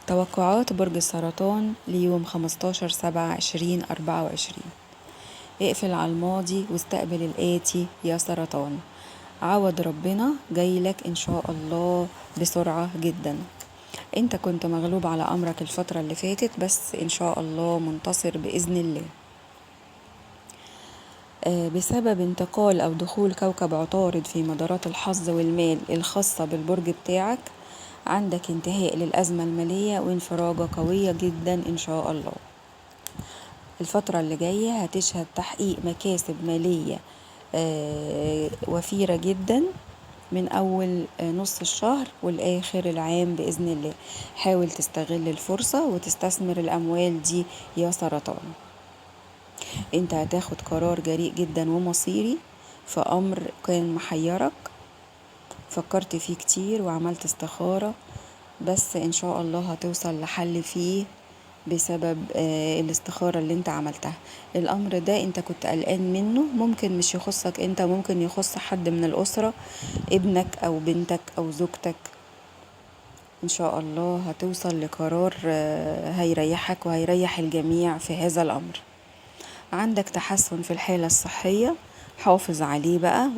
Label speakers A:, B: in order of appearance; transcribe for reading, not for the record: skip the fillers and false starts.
A: توقعات برج السرطان ليوم 15/7/2024. اقفل على الماضي واستقبل الآتي يا سرطان. عوض ربنا جايلك إن شاء الله بسرعة جدا. انت كنت مغلوب على أمرك الفترة اللي فاتت، بس إن شاء الله منتصر بإذن الله. بسبب انتقال أو دخول كوكب عطارد في مدارات الحظ والمال الخاصة بالبرج بتاعك، عندك انتهاء للأزمة المالية وانفراجة قوية جدا إن شاء الله. الفترة اللي جاية هتشهد تحقيق مكاسب مالية وفيرة جدا من أول نص الشهر والآخر العام بإذن الله. حاول تستغل الفرصة وتستثمر الأموال دي يا سرطان. انت هتاخد قرار جريء جدا ومصيري في أمر كان محيرك، فكرت فيه كتير وعملت استخارة، بس إن شاء الله هتوصل لحل فيه بسبب الاستخارة اللي انت عملتها. الأمر ده انت كنت قلقان منه، ممكن مش يخصك انت، ممكن يخص حد من الأسرة، ابنك أو بنتك أو زوجتك. إن شاء الله هتوصل لقرار هيريحك وهيريح الجميع في هذا الأمر. عندك تحسن في الحالة الصحية، حافظ عليه بقى